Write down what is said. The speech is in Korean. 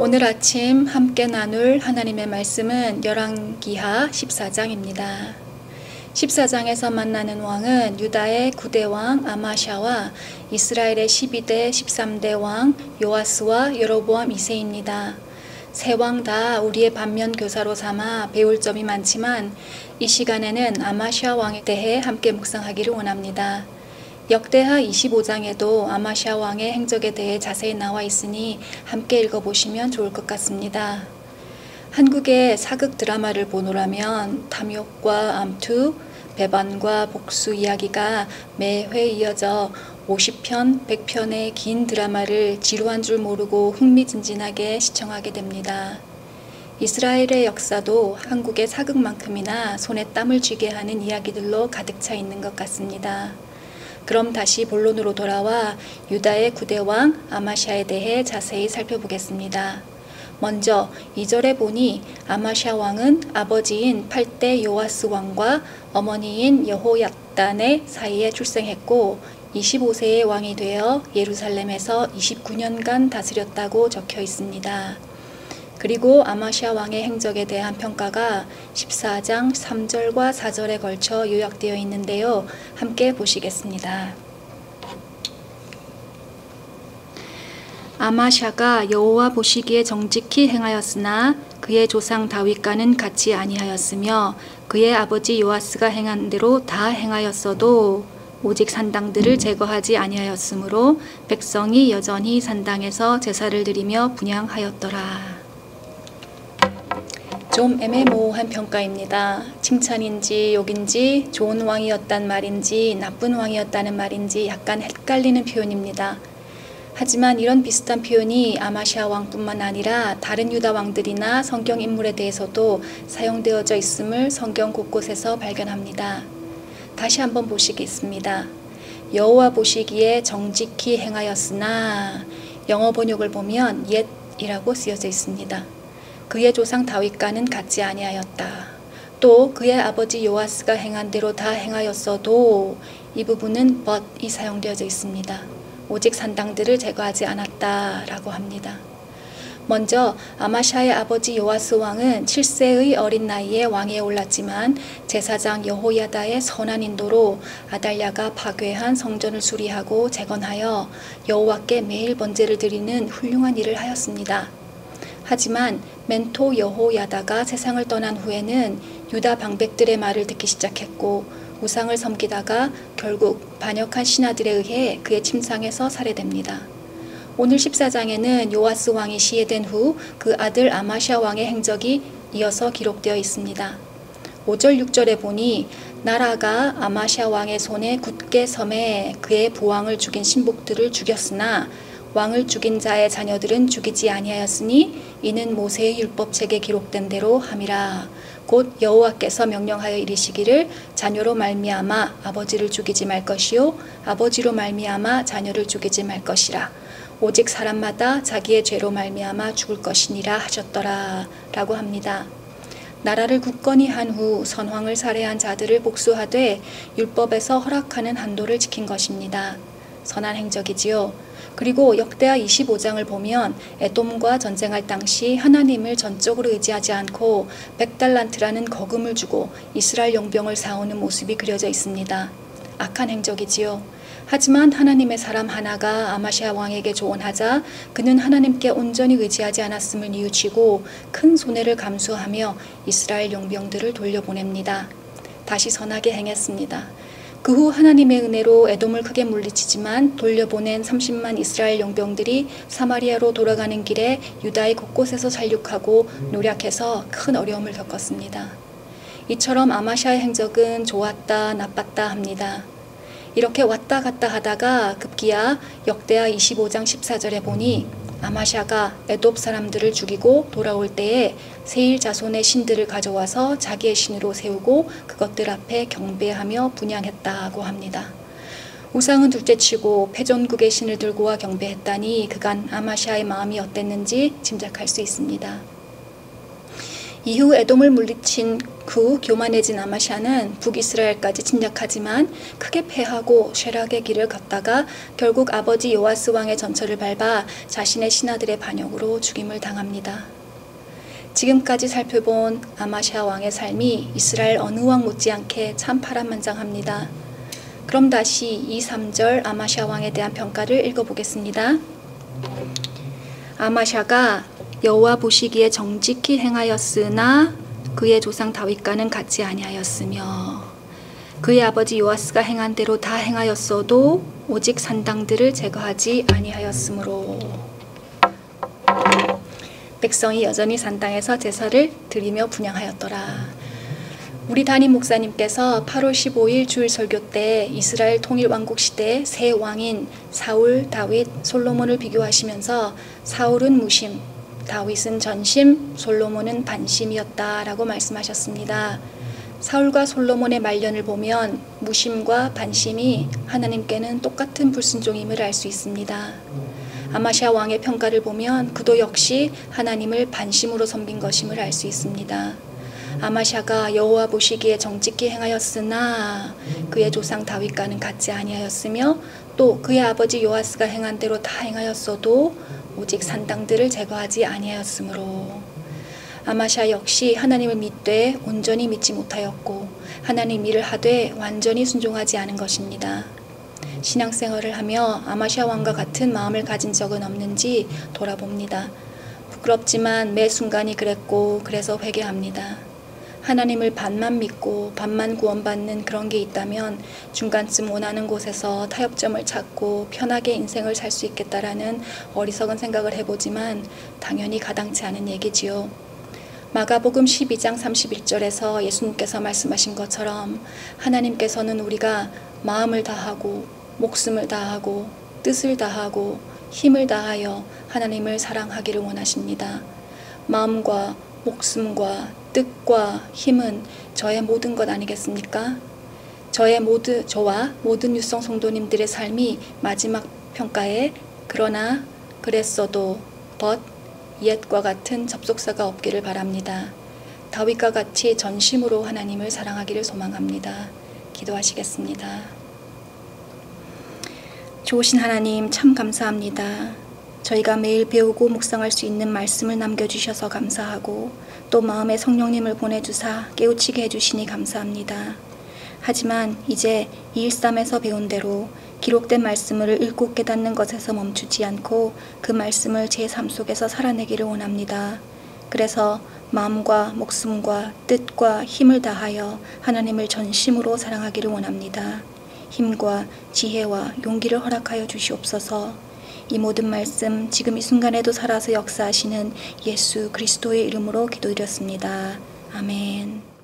오늘 아침 함께 나눌 하나님의 말씀은 열왕기하 14장입니다. 14장에서 만나는 왕은 유다의 9대 왕 아마샤와 이스라엘의 12대 13대 왕 요아스와 여로보암 2세입니다. 세 왕 다 우리의 반면 교사로 삼아 배울 점이 많지만 이 시간에는 아마샤 왕에 대해 함께 묵상하기를 원합니다. 역대하 25장에도 아마샤 왕의 행적에 대해 자세히 나와 있으니 함께 읽어보시면 좋을 것 같습니다. 한국의 사극 드라마를 보노라면 탐욕과 암투, 배반과 복수 이야기가 매회 이어져 50편, 100편의 긴 드라마를 지루한 줄 모르고 흥미진진하게 시청하게 됩니다. 이스라엘의 역사도 한국의 사극만큼이나 손에 땀을 쥐게 하는 이야기들로 가득 차 있는 것 같습니다. 그럼 다시 본론으로 돌아와 유다의 9대 왕 아마샤에 대해 자세히 살펴보겠습니다. 먼저 2절에 보니 아마샤 왕은 아버지인 8대 요아스 왕과 어머니인 여호약단의 사이에 출생했고 25세의 왕이 되어 예루살렘에서 29년간 다스렸다고 적혀 있습니다. 그리고 아마샤 왕의 행적에 대한 평가가 14장 3절과 4절에 걸쳐 요약되어 있는데요. 함께 보시겠습니다. 아마샤가 여호와 보시기에 정직히 행하였으나 그의 조상 다윗과는 같이 아니하였으며 그의 아버지 요아스가 행한 대로 다 행하였어도 오직 산당들을 제거하지 아니하였으므로 백성이 여전히 산당에서 제사를 드리며 분향하였더라. 좀 애매모호한 평가입니다. 칭찬인지 욕인지 좋은 왕이었단 말인지 나쁜 왕이었다는 말인지 약간 헷갈리는 표현입니다. 하지만 이런 비슷한 표현이 아마샤 왕뿐만 아니라 다른 유다 왕들이나 성경 인물에 대해서도 사용되어져 있음을 성경 곳곳에서 발견합니다. 다시 한번 보시겠습니다. 여호와 보시기에 정직히 행하였으나 영어 번역을 보면 yet이라고 쓰여져 있습니다. 그의 조상 다윗과는 같지 아니하였다. 또 그의 아버지 요아스가 행한 대로 다 행하였어도 이 부분은 but이 사용되어져 있습니다. 오직 산당들을 제거하지 않았다라고 합니다. 먼저 아마샤의 아버지 요아스 왕은 7세의 어린 나이에 왕위에 올랐지만 제사장 여호야다의 선한 인도로 아달랴가 파괴한 성전을 수리하고 재건하여 여호와께 매일 번제를 드리는 훌륭한 일을 하였습니다. 하지만 멘토 여호야다가 세상을 떠난 후에는 유다 방백들의 말을 듣기 시작했고 우상을 섬기다가 결국 반역한 신하들에 의해 그의 침상에서 살해됩니다. 오늘 14장에는 요아스 왕이 시해된 후 그 아들 아마샤 왕의 행적이 이어서 기록되어 있습니다. 5절 6절에 보니 나라가 아마샤 왕의 손에 굳게 섬에 그의 부왕을 죽인 신복들을 죽였으나 왕을 죽인 자의 자녀들은 죽이지 아니하였으니 이는 모세의 율법책에 기록된 대로 함이라. 곧 여호와께서 명령하여 이르시기를 자녀로 말미암아 아버지를 죽이지 말 것이요 아버지로 말미암아 자녀를 죽이지 말 것이라. 오직 사람마다 자기의 죄로 말미암아 죽을 것이니라 하셨더라 라고 합니다. 나라를 굳건히 한 후 선왕을 살해한 자들을 복수하되 율법에서 허락하는 한도를 지킨 것입니다. 선한 행적이지요. 그리고 역대하 25장을 보면 에돔과 전쟁할 당시 하나님을 전적으로 의지하지 않고 100달란트라는 거금을 주고 이스라엘 용병을 사오는 모습이 그려져 있습니다. 악한 행적이지요. 하지만 하나님의 사람 하나가 아마샤 왕에게 조언하자 그는 하나님께 온전히 의지하지 않았음을 뉘우치고 큰 손해를 감수하며 이스라엘 용병들을 돌려보냅니다. 다시 선하게 행했습니다. 그 후 하나님의 은혜로 에돔을 크게 물리치지만 돌려보낸 30만 이스라엘 용병들이 사마리아로 돌아가는 길에 유다의 곳곳에서 살육하고 노략해서 큰 어려움을 겪었습니다. 이처럼 아마샤의 행적은 좋았다 나빴다 합니다. 이렇게 왔다 갔다 하다가 급기야 역대하 25장 14절에 보니 아마샤가 에돔 사람들을 죽이고 돌아올 때에 세일 자손의 신들을 가져와서 자기의 신으로 세우고 그것들 앞에 경배하며 분향했다고 합니다. 우상은 둘째치고 패전국의 신을 들고 와 경배했다니 그간 아마샤의 마음이 어땠는지 짐작할 수 있습니다. 이후 에돔을 물리친 후 교만해진 아마샤는 북이스라엘까지 침략하지만 크게 패하고 쇠락의 길을 걷다가 결국 아버지 요아스 왕의 전철을 밟아 자신의 신하들의 반역으로 죽임을 당합니다. 지금까지 살펴본 아마샤 왕의 삶이 이스라엘 어느 왕 못지않게 참 파란만장합니다. 그럼 다시 2, 3절 아마샤 왕에 대한 평가를 읽어보겠습니다. 아마샤가 여호와 보시기에 정직히 행하였으나 그의 조상 다윗과는 같지 아니하였으며 그의 아버지 요아스가 행한 대로 다 행하였어도 오직 산당들을 제거하지 아니하였으므로 백성이 여전히 산당에서 제사를 드리며 분향하였더라. 우리 담임 목사님께서 8월 15일 주일 설교 때 이스라엘 통일 왕국 시대의 세 왕인 사울, 다윗, 솔로몬을 비교하시면서 사울은 무심, 다윗은 전심, 솔로몬은 반심이었다라고 말씀하셨습니다. 사울과 솔로몬의 말년을 보면 무심과 반심이 하나님께는 똑같은 불순종임을 알 수 있습니다. 아마샤 왕의 평가를 보면 그도 역시 하나님을 반심으로 섬긴 것임을 알 수 있습니다. 아마샤가 여호와 보시기에 정직히 행하였으나 그의 조상 다윗과는 같지 아니하였으며 또 그의 아버지 요아스가 행한 대로 다 행하였어도 오직 산당들을 제거하지 아니하였으므로 아마샤 역시 하나님을 믿되 온전히 믿지 못하였고 하나님 일을 하되 완전히 순종하지 않은 것입니다. 신앙생활을 하며 아마샤 왕과 같은 마음을 가진 적은 없는지 돌아봅니다. 부끄럽지만 매 순간이 그랬고 그래서 회개합니다. 하나님을 반만 믿고 반만 구원받는 그런 게 있다면 중간쯤 원하는 곳에서 타협점을 찾고 편하게 인생을 살 수 있겠다라는 어리석은 생각을 해보지만 당연히 가당치 않은 얘기지요. 마가복음 12장 31절에서 예수님께서 말씀하신 것처럼 하나님께서는 우리가 마음을 다하고 목숨을 다하고 뜻을 다하고 힘을 다하여 하나님을 사랑하기를 원하십니다. 마음과 목숨과 뜻과 힘은 저의 모든 것 아니겠습니까? 저와 모든 유성 성도님들의 삶이 마지막 평가에 그러나 그랬어도 but yet과 같은 접속사가 없기를 바랍니다. 다윗과 같이 전심으로 하나님을 사랑하기를 소망합니다. 기도하시겠습니다. 좋으신 하나님 참 감사합니다. 저희가 매일 배우고 묵상할 수 있는 말씀을 남겨주셔서 감사하고 또 마음에 성령님을 보내주사 깨우치게 해주시니 감사합니다. 하지만 이제 213에서 배운 대로 기록된 말씀을 읽고 깨닫는 것에서 멈추지 않고 그 말씀을 제 삶 속에서 살아내기를 원합니다. 그래서 마음과 목숨과 뜻과 힘을 다하여 하나님을 전심으로 사랑하기를 원합니다. 힘과 지혜와 용기를 허락하여 주시옵소서. 이 모든 말씀 지금 이 순간에도 살아서 역사하시는 예수 그리스도의 이름으로 기도드렸습니다. 아멘.